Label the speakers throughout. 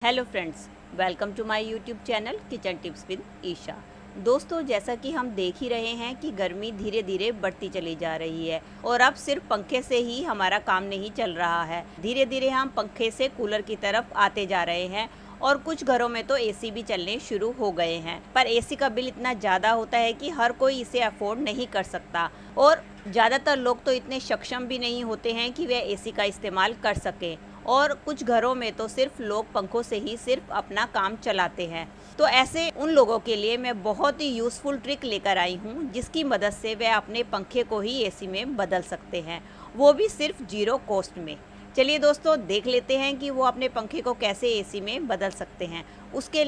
Speaker 1: Hello friends, welcome to my YouTube channel kitchen tips with Isha. दोस्तों, जैसा कि हम देख ही रहे हैं कि गर्मी धीरे धीरे बढ़ती चली जा रही है और अब सिर्फ पंखे से ही हमारा काम नहीं चल रहा है। धीरे धीरे हम पंखे से कूलर की तरफ आते जा रहे हैं और कुछ घरों में तो एसी भी चलने शुरू हो गए हैं। पर एसी का बिल इतना ज़्यादा होता है कि हर कोई इसे अफोर्ड नहीं कर सकता और ज़्यादातर लोग तो इतने सक्षम भी नहीं होते हैं कि वे एसी का इस्तेमाल कर सकें। और कुछ घरों में तो सिर्फ लोग पंखों से ही सिर्फ अपना काम चलाते हैं। तो ऐसे उन लोगों के लिए मैं बहुत ही यूज़फुल ट्रिक लेकर आई हूँ, जिसकी मदद से वे अपने पंखे को ही एसी में बदल सकते हैं, वो भी सिर्फ जीरो कॉस्ट में। चलिए दोस्तों, देख लेते हैं कि वो अपने पंखे को कैसे एसी में बदल सकते हैं। उसके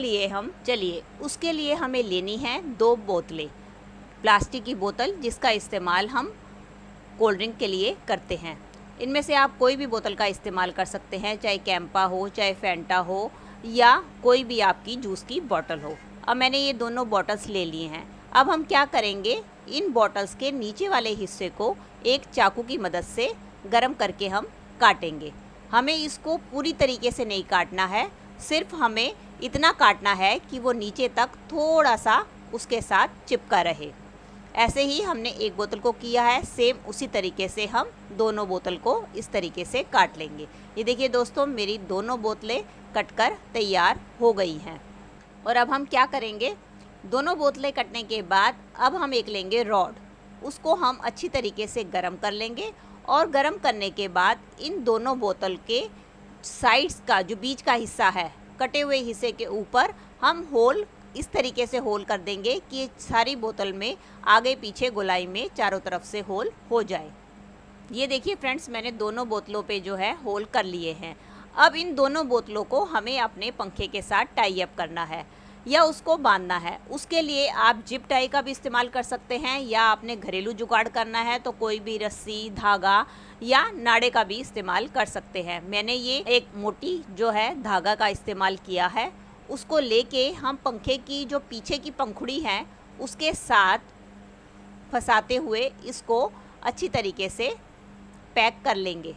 Speaker 1: लिए हमें लेनी है 2 बोतलें। प्लास्टिक की बोतल जिसका इस्तेमाल हम कोल्ड ड्रिंक के लिए करते हैं। इनमें से आप कोई भी बोतल का इस्तेमाल कर सकते हैं, चाहे कैंपा हो, चाहे फैंटा हो, या कोई भी आपकी जूस की बोतल हो। अब मैंने ये दोनों बॉटल्स ले लिए हैं। अब हम क्या करेंगे, इन बॉटल्स के नीचे वाले हिस्से को एक चाकू की मदद से गर्म करके हम काटेंगे। हमें इसको पूरी तरीके से नहीं काटना है, सिर्फ हमें इतना काटना है कि वो नीचे तक थोड़ा सा उसके साथ चिपका रहे। ऐसे ही हमने एक बोतल को किया है, सेम उसी तरीके से हम दोनों बोतल को इस तरीके से काट लेंगे। ये देखिए दोस्तों, मेरी दोनों बोतलें कटकर तैयार हो गई हैं। और अब हम क्या करेंगे, दोनों बोतलें कटने के बाद अब हम एक लेंगे रॉड, उसको हम अच्छी तरीके से गर्म कर लेंगे। और गर्म करने के बाद इन दोनों बोतल के साइड्स का जो बीच का हिस्सा है, कटे हुए हिस्से के ऊपर हम होल इस तरीके से होल कर देंगे कि सारी बोतल में आगे पीछे गोलाई में चारों तरफ से होल हो जाए। ये देखिए फ्रेंड्स, मैंने दोनों बोतलों पे जो है होल कर लिए हैं। अब इन दोनों बोतलों को हमें अपने पंखे के साथ टाई अप करना है या उसको बांधना है। उसके लिए आप जिप टाई का भी इस्तेमाल कर सकते हैं, या आपने घरेलू जुगाड़ करना है तो कोई भी रस्सी, धागा या नाड़े का भी इस्तेमाल कर सकते हैं। मैंने ये एक मोटी जो है धागा का इस्तेमाल किया है। उसको लेके हम पंखे की जो पीछे की पंखुड़ी है उसके साथ फंसाते हुए इसको अच्छी तरीके से पैक कर लेंगे।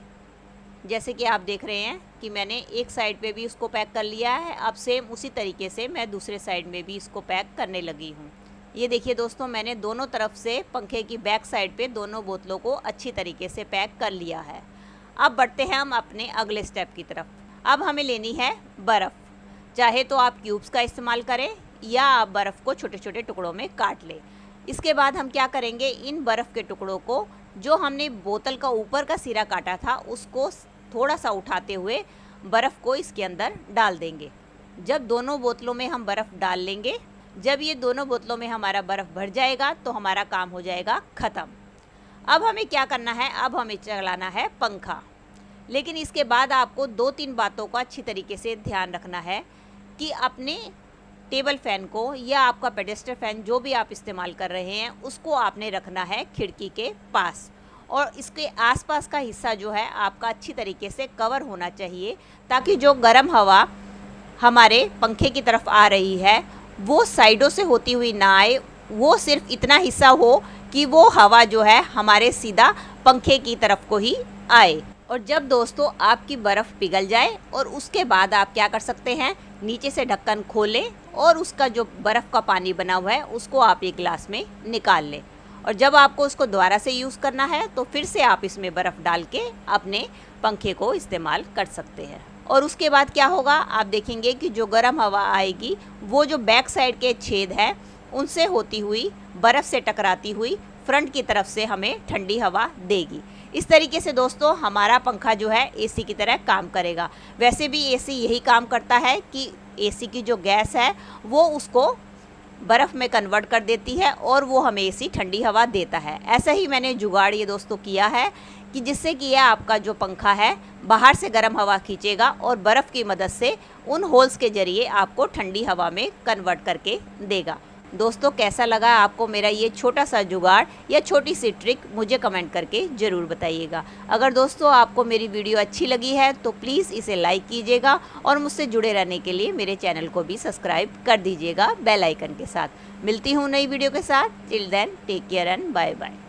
Speaker 1: जैसे कि आप देख रहे हैं कि मैंने एक साइड पे भी उसको पैक कर लिया है। अब सेम उसी तरीके से मैं दूसरे साइड में भी इसको पैक करने लगी हूँ। ये देखिए दोस्तों, मैंने दोनों तरफ से पंखे की बैक साइड पे दोनों बोतलों को अच्छी तरीके से पैक कर लिया है। अब बढ़ते हैं हम अपने अगले स्टेप की तरफ। अब हमें लेनी है बर्फ़। चाहे तो आप क्यूब्स का इस्तेमाल करें या आप बर्फ़ को छोटे छोटे टुकड़ों में काट लें। इसके बाद हम क्या करेंगे, इन बर्फ़ के टुकड़ों को जो हमने बोतल का ऊपर का सिरा काटा था उसको थोड़ा सा उठाते हुए बर्फ़ को इसके अंदर डाल देंगे। जब दोनों बोतलों में हम बर्फ़ डाल लेंगे, जब ये दोनों बोतलों में हमारा बर्फ़ भर जाएगा तो हमारा काम हो जाएगा ख़त्म। अब हमें क्या करना है, अब हमें चलाना है पंखा। लेकिन इसके बाद आपको 2-3 बातों का अच्छी तरीके से ध्यान रखना है कि अपने टेबल फ़ैन को या आपका पेडेस्टर फ़ैन जो भी आप इस्तेमाल कर रहे हैं उसको आपने रखना है खिड़की के पास, और इसके आसपास का हिस्सा जो है आपका अच्छी तरीके से कवर होना चाहिए, ताकि जो गर्म हवा हमारे पंखे की तरफ आ रही है वो साइडों से होती हुई ना आए। वो सिर्फ इतना हिस्सा हो कि वो हवा जो है हमारे सीधा पंखे की तरफ को ही आए। और जब दोस्तों आपकी बर्फ़ पिघल जाए और उसके बाद आप क्या कर सकते हैं, नीचे से ढक्कन खोलें और उसका जो बर्फ़ का पानी बना हुआ है उसको आप एक गिलास में निकाल लें। और जब आपको उसको दोबारा से यूज़ करना है तो फिर से आप इसमें बर्फ़ डाल के अपने पंखे को इस्तेमाल कर सकते हैं। और उसके बाद क्या होगा, आप देखेंगे कि जो गर्म हवा आएगी वो जो बैक साइड के छेद है उनसे होती हुई बर्फ़ से टकराती हुई फ्रंट की तरफ से हमें ठंडी हवा देगी। इस तरीके से दोस्तों हमारा पंखा जो है एसी की तरह काम करेगा। वैसे भी एसी यही काम करता है कि एसी की जो गैस है वो उसको बर्फ़ में कन्वर्ट कर देती है और वो हमें एसी ठंडी हवा देता है। ऐसा ही मैंने जुगाड़ ये दोस्तों किया है कि जिससे कि यह आपका जो पंखा है बाहर से गर्म हवा खींचेगा और बर्फ़ की मदद से उन होल्स के ज़रिए आपको ठंडी हवा में कन्वर्ट करके देगा। दोस्तों, कैसा लगा आपको मेरा ये छोटा सा जुगाड़ या छोटी सी ट्रिक, मुझे कमेंट करके ज़रूर बताइएगा। अगर दोस्तों आपको मेरी वीडियो अच्छी लगी है तो प्लीज़ इसे लाइक कीजिएगा और मुझसे जुड़े रहने के लिए मेरे चैनल को भी सब्सक्राइब कर दीजिएगा बेल आइकन के साथ। मिलती हूँ नई वीडियो के साथ। Till then take care and bye bye.